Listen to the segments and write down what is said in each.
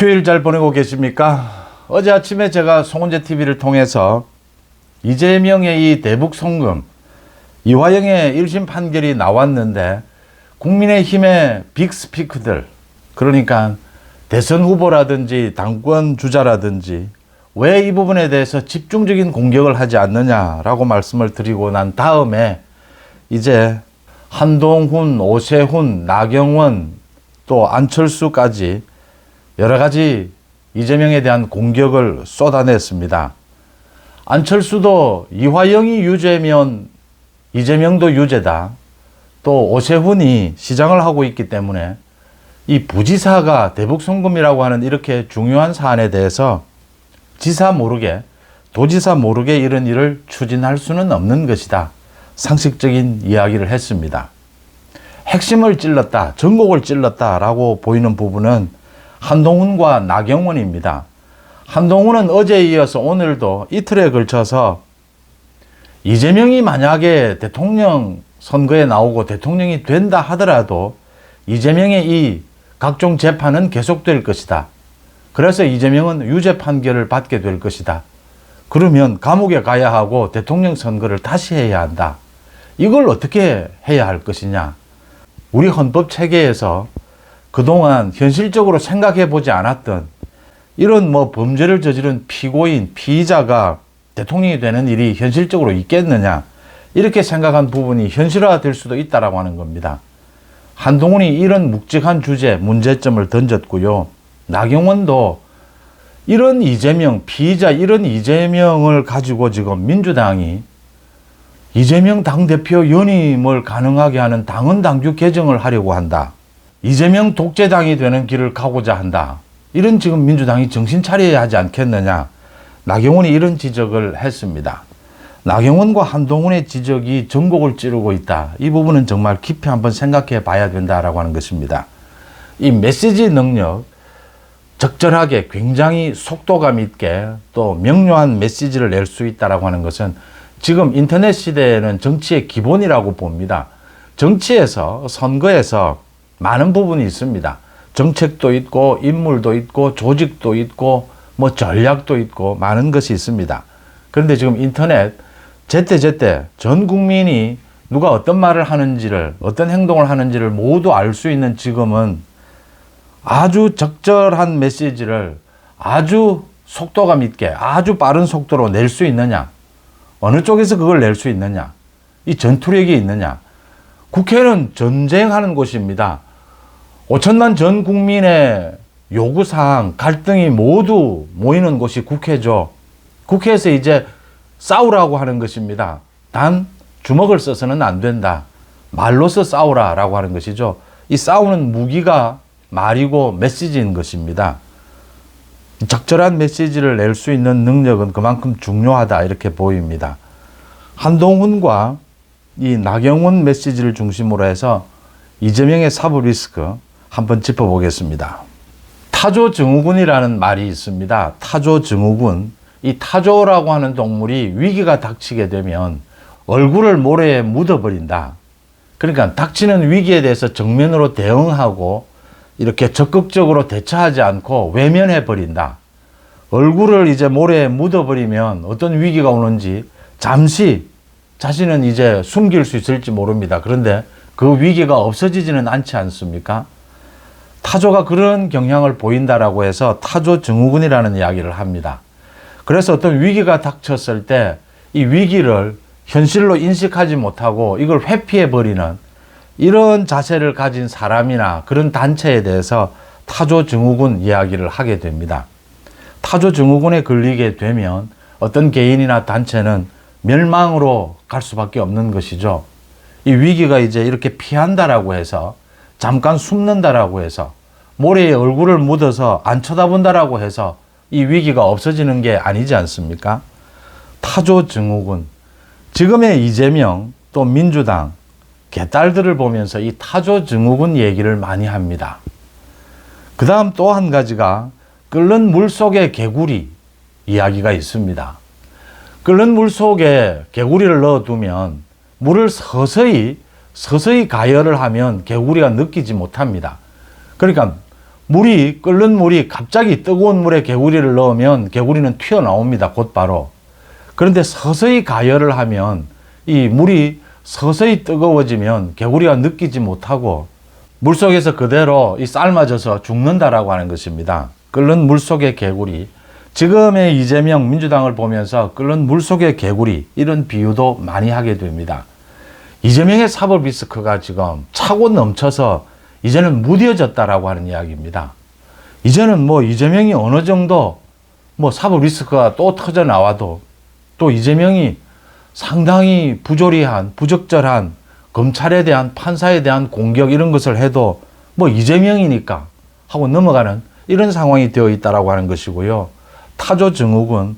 휴일 잘 보내고 계십니까? 어제 아침에 제가 송은재 TV를 통해서 이재명의 이 대북 송금, 이화영의 1심 판결이 나왔는데 국민의힘의 빅스피크들, 그러니까 대선 후보라든지 당권 주자라든지 왜 이 부분에 대해서 집중적인 공격을 하지 않느냐라고 말씀을 드리고 난 다음에 이제 한동훈, 오세훈, 나경원 또 안철수까지 여러 가지 이재명에 대한 공격을 쏟아냈습니다. 안철수도 이화영이 유죄면 이재명도 유죄다. 또 오세훈이 시장을 하고 있기 때문에 이 부지사가 대북 송금이라고 하는 이렇게 중요한 사안에 대해서 지사 모르게, 도지사 모르게 이런 일을 추진할 수는 없는 것이다. 상식적인 이야기를 했습니다. 핵심을 찔렀다, 전곡을 찔렀다라고 보이는 부분은 한동훈과 나경원입니다. 한동훈은 어제에 이어서 오늘도 이틀에 걸쳐서 이재명이 만약에 대통령 선거에 나오고 대통령이 된다 하더라도 이재명의 이 각종 재판은 계속될 것이다. 그래서 이재명은 유죄 판결을 받게 될 것이다. 그러면 감옥에 가야 하고 대통령 선거를 다시 해야 한다. 이걸 어떻게 해야 할 것이냐. 우리 헌법 체계에서 그동안 현실적으로 생각해 보지 않았던 이런 범죄를 저지른 피고인, 피의자가 대통령이 되는 일이 현실적으로 있겠느냐. 이렇게 생각한 부분이 현실화될 수도 있다라고 하는 겁니다. 한동훈이 이런 묵직한 주제, 문제점을 던졌고요. 나경원도 이런 이재명, 피의자 이런 이재명을 가지고 지금 민주당이 이재명 당대표 연임을 가능하게 하는 당헌 당규 개정을 하려고 한다. 이재명 독재당이 되는 길을 가고자 한다. 이런 지금 민주당이 정신 차려야 하지 않겠느냐. 나경원이 이런 지적을 했습니다. 나경원과 한동훈의 지적이 전곡을 찌르고 있다. 이 부분은 정말 깊이 한번 생각해 봐야 된다라고 하는 것입니다. 이 메시지 능력, 적절하게 굉장히 속도감 있게 또 명료한 메시지를 낼 수 있다라고 하는 것은 지금 인터넷 시대에는 정치의 기본이라고 봅니다. 정치에서, 선거에서 많은 부분이 있습니다. 정책도 있고 인물도 있고 조직도 있고 전략도 있고 많은 것이 있습니다. 그런데 지금 인터넷 제때제때 전 국민이 누가 어떤 말을 하는지를, 어떤 행동을 하는지를 모두 알 수 있는 지금은 아주 적절한 메시지를 아주 속도감 있게 아주 빠른 속도로 낼 수 있느냐. 어느 쪽에서 그걸 낼 수 있느냐. 이 전투력이 있느냐. 국회는 전쟁하는 곳입니다. 5천만 전 국민의 요구사항, 갈등이 모두 모이는 곳이 국회죠. 국회에서 이제 싸우라고 하는 것입니다. 단 주먹을 써서는 안 된다. 말로서 싸우라라고 하는 것이죠. 이 싸우는 무기가 말이고 메시지인 것입니다. 적절한 메시지를 낼 수 있는 능력은 그만큼 중요하다 이렇게 보입니다. 한동훈과 이 나경원 메시지를 중심으로 해서 이재명의 사법 리스크 한번 짚어보겠습니다. 타조증후군이라는 말이 있습니다. 타조증후군. 이 타조라고 하는 동물이 위기가 닥치게 되면 얼굴을 모래에 묻어버린다. 그러니까 닥치는 위기에 대해서 정면으로 대응하고 이렇게 적극적으로 대처하지 않고 외면해버린다. 얼굴을 이제 모래에 묻어버리면 어떤 위기가 오는지 잠시 자신은 이제 숨길 수 있을지 모릅니다. 그런데 그 위기가 없어지지는 않지 않습니까? 타조가 그런 경향을 보인다라고 해서 타조증후군이라는 이야기를 합니다. 그래서 어떤 위기가 닥쳤을 때 이 위기를 현실로 인식하지 못하고 이걸 회피해버리는 이런 자세를 가진 사람이나 그런 단체에 대해서 타조증후군 이야기를 하게 됩니다. 타조증후군에 걸리게 되면 어떤 개인이나 단체는 멸망으로 갈 수밖에 없는 것이죠. 이 위기가 이제 이렇게 피한다라고 해서 잠깐 숨는다라고 해서 모래에 얼굴을 묻어서 안 쳐다본다라고 해서 이 위기가 없어지는 게 아니지 않습니까? 타조증후군. 지금의 이재명 또 민주당 개딸들을 보면서 이 타조증후군 얘기를 많이 합니다. 그 다음 또 한 가지가 끓는 물 속의 개구리 이야기가 있습니다. 끓는 물 속에 개구리를 넣어두면 물을 서서히 가열을 하면 개구리가 느끼지 못합니다. 그러니까 끓는 물이 갑자기 뜨거운 물에 개구리를 넣으면 개구리는 튀어나옵니다. 곧바로. 그런데 서서히 가열을 하면 이 물이 서서히 뜨거워지면 개구리가 느끼지 못하고 물속에서 그대로 삶아져서 죽는다라고 하는 것입니다. 끓는 물속의 개구리. 지금의 이재명 민주당을 보면서 끓는 물속의 개구리 이런 비유도 많이 하게 됩니다. 이재명의 사법 리스크가 지금 차고 넘쳐서 이제는 무뎌졌다라고 하는 이야기입니다. 이제는 이재명이 어느 정도 사법 리스크가 또 터져 나와도 또 이재명이 상당히 부조리한, 부적절한 검찰에 대한, 판사에 대한 공격 이런 것을 해도 이재명이니까 하고 넘어가는 이런 상황이 되어 있다라고 하는 것이고요. 타조 증후군.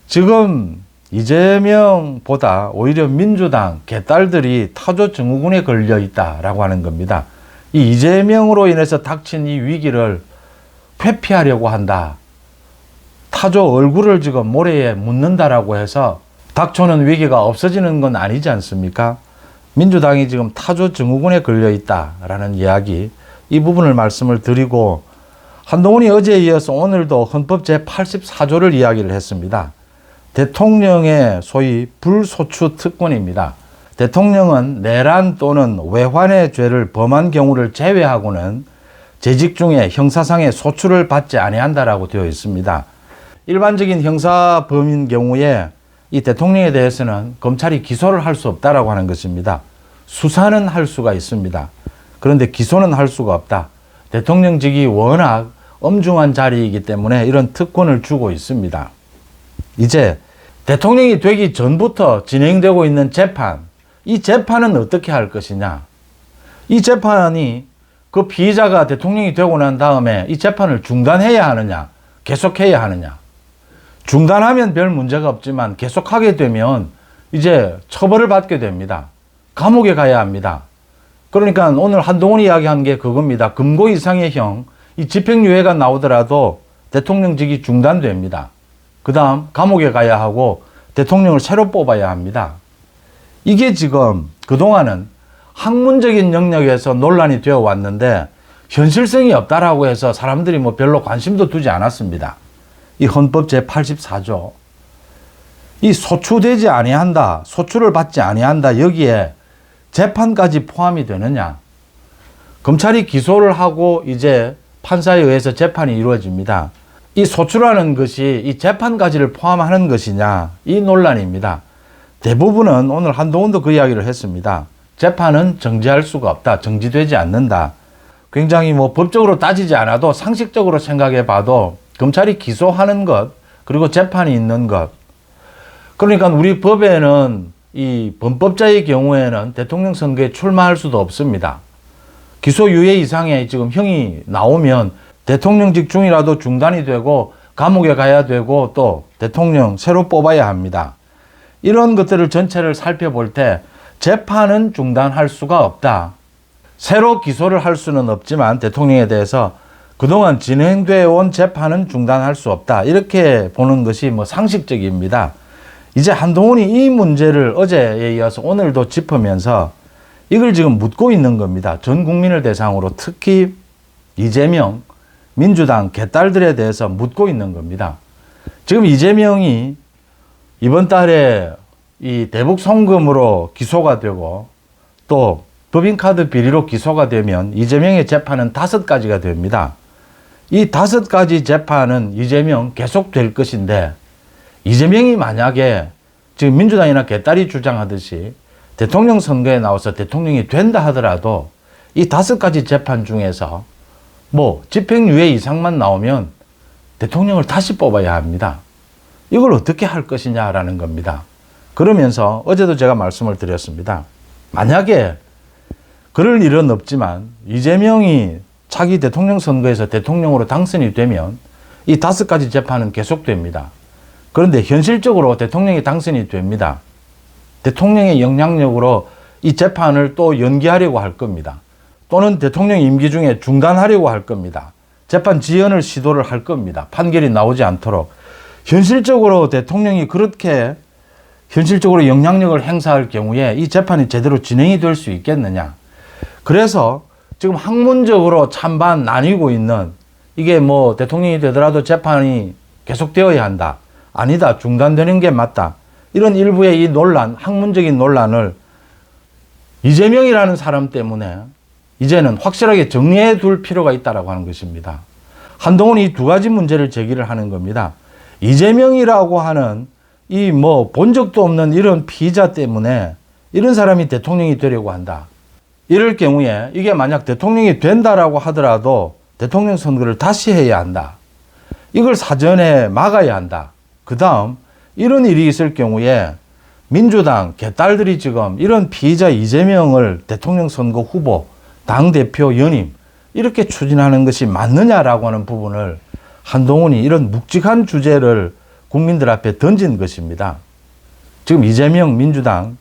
지금 이재명보다 오히려 민주당 개딸들이 타조 증후군에 걸려 있다라고 하는 겁니다. 이 이재명으로 인해서 닥친 이 위기를 회피하려고 한다. 타조 얼굴을 지금 모래에 묻는다라고 해서 닥쳐오는 위기가 없어지는 건 아니지 않습니까? 민주당이 지금 타조 증후군에 걸려 있다라는 이야기, 이 부분을 말씀을 드리고, 한동훈이 어제에 이어서 오늘도 헌법 제84조를 이야기를 했습니다. 대통령의 소위 불소추 특권입니다. 대통령은 내란 또는 외환의 죄를 범한 경우를 제외하고는 재직 중에 형사상의 소추를 받지 아니한다라고 되어 있습니다. 일반적인 형사범인 경우에 이 대통령에 대해서는 검찰이 기소를 할 수 없다라고 하는 것입니다. 수사는 할 수가 있습니다. 그런데 기소는 할 수가 없다. 대통령직이 워낙 엄중한 자리이기 때문에 이런 특권을 주고 있습니다. 이제 대통령이 되기 전부터 진행되고 있는 재판, 이 재판은 어떻게 할 것이냐? 이 재판이 그 피의자가 대통령이 되고 난 다음에 이 재판을 중단해야 하느냐? 계속해야 하느냐? 중단하면 별 문제가 없지만 계속하게 되면 이제 처벌을 받게 됩니다. 감옥에 가야 합니다. 그러니까 오늘 한동훈이 이야기한 게 그겁니다. 금고 이상의 형, 이 집행유예가 나오더라도 대통령직이 중단됩니다. 그 다음 감옥에 가야 하고 대통령을 새로 뽑아야 합니다. 이게 지금 그동안은 학문적인 영역에서 논란이 되어 왔는데 현실성이 없다라고 해서 사람들이 별로 관심도 두지 않았습니다. 이 헌법 제84조. 이 소추되지 아니한다, 소추를 받지 아니한다, 여기에 재판까지 포함이 되느냐? 검찰이 기소를 하고 이제 판사에 의해서 재판이 이루어집니다. 이 소추라는 것이 이 재판까지를 포함하는 것이냐, 이 논란입니다. 대부분은 오늘 한동훈도 그 이야기를 했습니다. 재판은 정지할 수가 없다, 정지되지 않는다. 굉장히 법적으로 따지지 않아도 상식적으로 생각해 봐도 검찰이 기소하는 것, 그리고 재판이 있는 것. 그러니까 우리 법에는 이 범법자의 경우에는 대통령 선거에 출마할 수도 없습니다. 기소유예 이상의 지금 형이 나오면 대통령직 중이라도 중단이 되고 감옥에 가야 되고 또 대통령 새로 뽑아야 합니다. 이런 것들을 전체를 살펴볼 때 재판은 중단할 수가 없다. 새로 기소를 할 수는 없지만 대통령에 대해서 그동안 진행되어 온 재판은 중단할 수 없다. 이렇게 보는 것이 상식적입니다. 이제 한동훈이 이 문제를 어제에 이어서 오늘도 짚으면서 이걸 지금 묻고 있는 겁니다. 전 국민을 대상으로 특히 이재명, 민주당 개딸들에 대해서 묻고 있는 겁니다. 지금 이재명이 이번 달에 이 대북 송금으로 기소가 되고 또 법인카드 비리로 기소가 되면 이재명의 재판은 5가지가 됩니다. 이 5가지 재판은 이재명 계속될 것인데 이재명이 만약에 지금 민주당이나 개딸이 주장하듯이 대통령 선거에 나와서 대통령이 된다 하더라도 이 5가지 재판 중에서 집행유예 이상만 나오면 대통령을 다시 뽑아야 합니다. 이걸 어떻게 할 것이냐라는 겁니다. 그러면서 어제도 제가 말씀을 드렸습니다. 만약에 그럴 일은 없지만 이재명이 차기 대통령 선거에서 대통령으로 당선이 되면 이 5가지 재판은 계속됩니다. 그런데 현실적으로 대통령이 당선이 됩니다. 대통령의 영향력으로 이 재판을 또 연기하려고 할 겁니다. 또는 대통령 임기 중에 중단하려고 할 겁니다. 재판 지연을 시도를 할 겁니다. 판결이 나오지 않도록. 현실적으로 대통령이 그렇게 현실적으로 영향력을 행사할 경우에 이 재판이 제대로 진행이 될 수 있겠느냐. 그래서 지금 학문적으로 찬반 나뉘고 있는, 이게 뭐 대통령이 되더라도 재판이 계속되어야 한다, 아니다, 중단되는 게 맞다, 이런 일부의 이 논란, 학문적인 논란을 이재명이라는 사람 때문에 이제는 확실하게 정리해 둘 필요가 있다라고 하는 것입니다. 한동훈이 이 두 가지 문제를 제기를 하는 겁니다. 이재명이라고 하는 이 뭐 본 적도 없는 이런 피의자 때문에 이런 사람이 대통령이 되려고 한다. 이럴 경우에 이게 만약 대통령이 된다라고 하더라도 대통령 선거를 다시 해야 한다. 이걸 사전에 막아야 한다. 그 다음 이런 일이 있을 경우에 민주당 개딸들이 지금 이런 피의자 이재명을 대통령 선거 후보, 당대표 연임 이렇게 추진하는 것이 맞느냐라고 하는 부분을 한동훈이 이런 묵직한 주제를 국민들 앞에 던진 것입니다. 지금 이재명 민주당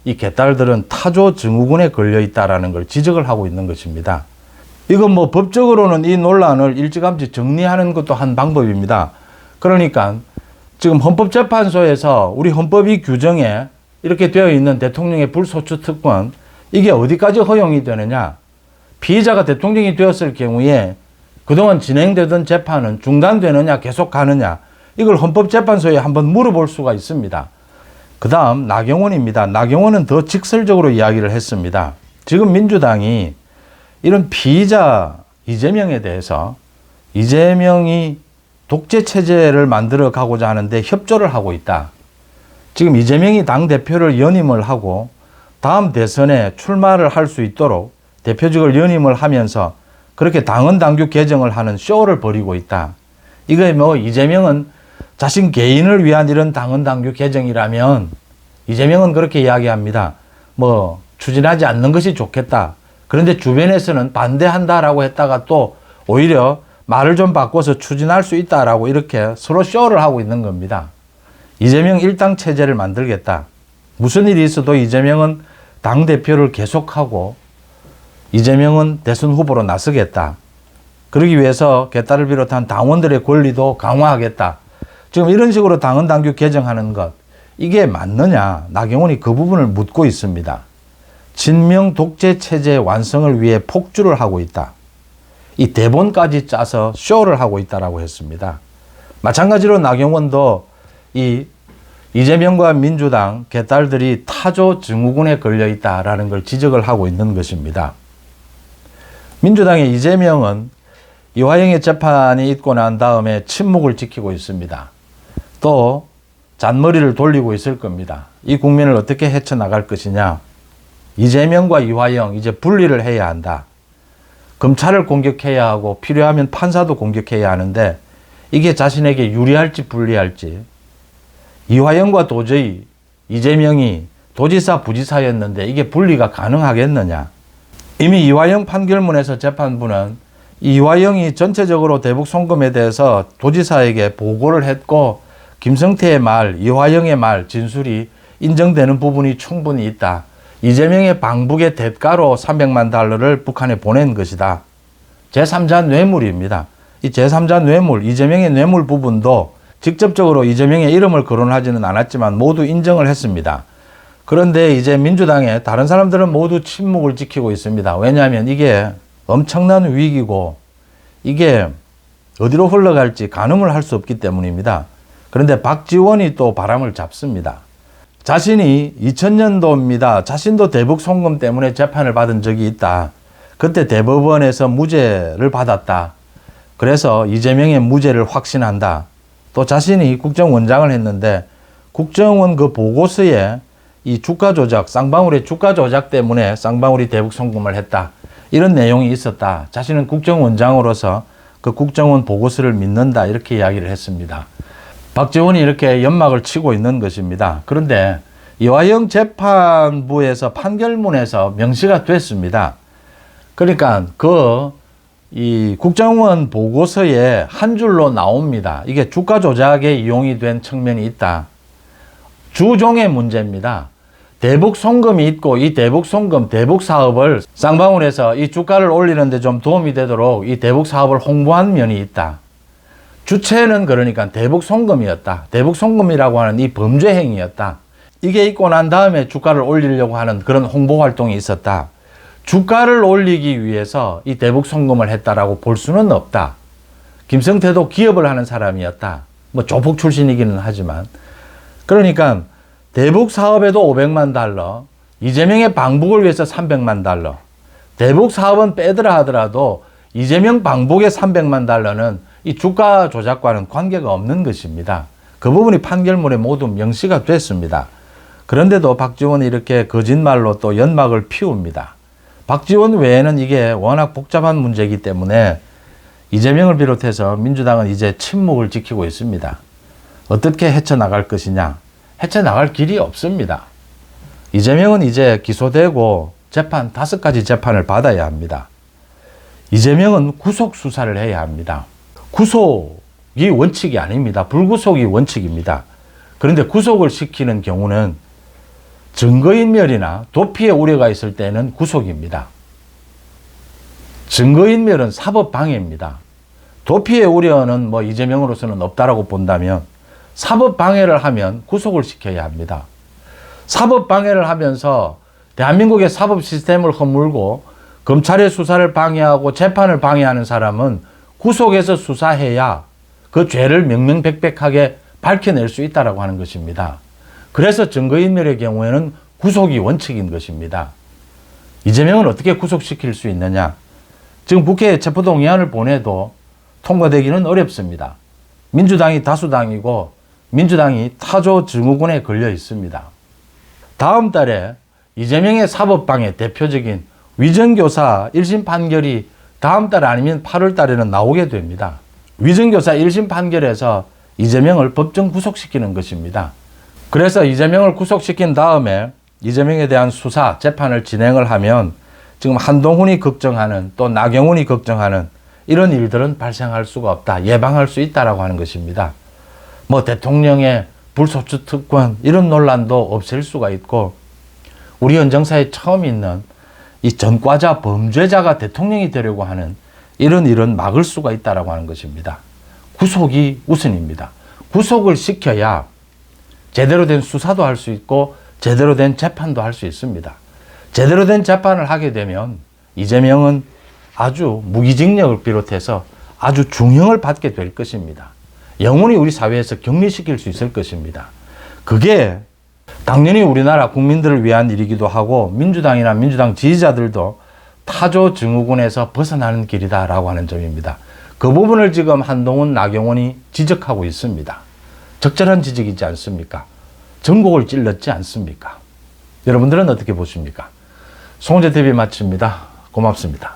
이 개딸들은 타조 증후군에 걸려 있다라는 걸 지적을 하고 있는 것입니다. 이건 뭐 법적으로는 이 논란을 일찌감치 정리하는 것도 한 방법입니다. 그러니까 지금 헌법재판소에서 우리 헌법이 규정에 이렇게 되어 있는 대통령의 불소추 특권, 이게 어디까지 허용이 되느냐? 피의자가 대통령이 되었을 경우에 그동안 진행되던 재판은 중단되느냐, 계속 가느냐? 이걸 헌법재판소에 한번 물어볼 수가 있습니다. 그 다음 나경원입니다. 나경원은 더 직설적으로 이야기를 했습니다. 지금 민주당이 이런 피의자 이재명에 대해서 이재명이 독재체제를 만들어 가고자 하는데 협조를 하고 있다. 지금 이재명이 당대표를 연임을 하고 다음 대선에 출마를 할 수 있도록 대표직을 연임을 하면서 그렇게 당헌 당규 개정을 하는 쇼를 벌이고 있다. 이거 뭐 이재명은 자신 개인을 위한 이런 당헌 당규 개정이라면 이재명은 그렇게 이야기합니다. 뭐 추진하지 않는 것이 좋겠다. 그런데 주변에서는 반대한다라고 했다가 또 오히려 말을 좀 바꿔서 추진할 수 있다라고 이렇게 서로 쇼를 하고 있는 겁니다. 이재명 일당 체제를 만들겠다. 무슨 일이 있어도 이재명은 당대표를 계속하고 이재명은 대선 후보로 나서겠다. 그러기 위해서 개딸을 비롯한 당원들의 권리도 강화하겠다. 지금 이런 식으로 당헌 당규 개정하는 것, 이게 맞느냐? 나경원이 그 부분을 묻고 있습니다. 진명 독재 체제 완성을 위해 폭주를 하고 있다. 이 대본까지 짜서 쇼를 하고 있다라고 했습니다. 마찬가지로 나경원도 이 이재명과 민주당 개딸들이 타조 증후군에 걸려 있다라는 걸 지적을 하고 있는 것입니다. 민주당의 이재명은 이화영의 재판이 있고 난 다음에 침묵을 지키고 있습니다. 또 잔머리를 돌리고 있을 겁니다. 이 국민을 어떻게 헤쳐나갈 것이냐. 이재명과 이화영 이제 분리를 해야 한다. 검찰을 공격해야 하고 필요하면 판사도 공격해야 하는데 이게 자신에게 유리할지 불리할지. 이화영과 도저히 이재명이 도지사 부지사였는데 이게 분리가 가능하겠느냐. 이미 이화영 판결문에서 재판부는 이화영이 전체적으로 대북 송금에 대해서 도지사에게 보고를 했고 김성태의 말, 이화영의 말, 진술이 인정되는 부분이 충분히 있다. 이재명의 방북의 대가로 300만 달러를 북한에 보낸 것이다. 제3자 뇌물입니다. 이 제3자 뇌물, 이재명의 뇌물 부분도 직접적으로 이재명의 이름을 거론하지는 않았지만 모두 인정을 했습니다. 그런데 이제 민주당의 다른 사람들은 모두 침묵을 지키고 있습니다. 왜냐하면 이게 엄청난 위기고 이게 어디로 흘러갈지 가늠을 할 수 없기 때문입니다. 그런데 박지원이 또 바람을 잡습니다. 자신이 2000년도입니다. 자신도 대북 송금 때문에 재판을 받은 적이 있다. 그때 대법원에서 무죄를 받았다. 그래서 이재명의 무죄를 확신한다. 또 자신이 국정원장을 했는데 국정원 그 보고서에 이 주가 조작, 쌍방울의 주가 조작 때문에 쌍방울이 대북 송금을 했다. 이런 내용이 있었다. 자신은 국정원장으로서 그 국정원 보고서를 믿는다. 이렇게 이야기를 했습니다. 박지원이 이렇게 연막을 치고 있는 것입니다. 그런데 이화영 재판부에서 판결문에서 명시가 됐습니다. 그러니까 이 국정원 보고서에 한 줄로 나옵니다. 이게 주가 조작에 이용이 된 측면이 있다. 주종의 문제입니다. 대북 송금이 있고 이 대북 송금, 대북 사업을 쌍방울에서 이 주가를 올리는데 좀 도움이 되도록 이 대북 사업을 홍보한 면이 있다. 주체는 그러니까 대북 송금이었다. 대북 송금이라고 하는 이 범죄 행위였다. 이게 있고 난 다음에 주가를 올리려고 하는 그런 홍보 활동이 있었다. 주가를 올리기 위해서 이 대북 송금을 했다라고 볼 수는 없다. 김성태도 기업을 하는 사람이었다. 뭐 조폭 출신이기는 하지만. 그러니까 대북 사업에도 500만 달러, 이재명의 방북을 위해서 300만 달러, 대북 사업은 빼더라 하더라도 이재명 방북의 300만 달러는 이 주가 조작과는 관계가 없는 것입니다. 그 부분이 판결문에 모두 명시가 됐습니다. 그런데도 박지원이 이렇게 거짓말로 또 연막을 피웁니다. 박지원 외에는 이게 워낙 복잡한 문제이기 때문에 이재명을 비롯해서 민주당은 이제 침묵을 지키고 있습니다. 어떻게 헤쳐나갈 것이냐? 헤쳐나갈 길이 없습니다. 이재명은 이제 기소되고 재판 5가지 재판을 받아야 합니다. 이재명은 구속 수사를 해야 합니다. 구속이 원칙이 아닙니다. 불구속이 원칙입니다. 그런데 구속을 시키는 경우는 증거인멸이나 도피의 우려가 있을 때는 구속입니다. 증거인멸은 사법방해입니다. 도피의 우려는 뭐 이재명으로서는 없다라고 본다면 사법방해를 하면 구속을 시켜야 합니다. 사법방해를 하면서 대한민국의 사법 시스템을 허물고 검찰의 수사를 방해하고 재판을 방해하는 사람은 구속해서 수사해야 그 죄를 명명백백하게 밝혀낼 수 있다라고 하는 것입니다. 그래서 증거인멸의 경우에는 구속이 원칙인 것입니다. 이재명은 어떻게 구속시킬 수 있느냐? 지금 국회에 체포동의안을 보내도 통과되기는 어렵습니다. 민주당이 다수당이고 민주당이 타조 증후군에 걸려 있습니다. 다음 달에 이재명의 사법방해 대표적인 위정교사 1심 판결이 다음 달 아니면 8월 달에는 나오게 됩니다. 위정교사 1심 판결에서 이재명을 법정 구속시키는 것입니다. 그래서 이재명을 구속시킨 다음에 이재명에 대한 수사, 재판을 진행을 하면 지금 한동훈이 걱정하는 또 나경원이 걱정하는 이런 일들은 발생할 수가 없다. 예방할 수 있다라고 하는 것입니다. 뭐 대통령의 불소추 특권 이런 논란도 없앨 수가 있고 우리 헌정사에 처음 있는 이 전과자 범죄자가 대통령이 되려고 하는 이런 일은 막을 수가 있다라고 하는 것입니다. 구속이 우선입니다. 구속을 시켜야 제대로 된 수사도 할 수 있고 제대로 된 재판도 할 수 있습니다. 제대로 된 재판을 하게 되면 이재명은 아주 무기징역을 비롯해서 아주 중형을 받게 될 것입니다. 영원히 우리 사회에서 격리시킬 수 있을 것입니다. 그게 당연히 우리나라 국민들을 위한 일이기도 하고 민주당이나 민주당 지지자들도 타조 증후군에서 벗어나는 길이다라고 하는 점입니다. 그 부분을 지금 한동훈, 나경원이 지적하고 있습니다. 적절한 지적이지 않습니까? 전곡을 찔렀지 않습니까? 여러분들은 어떻게 보십니까? 송은재TV 마칩니다. 고맙습니다.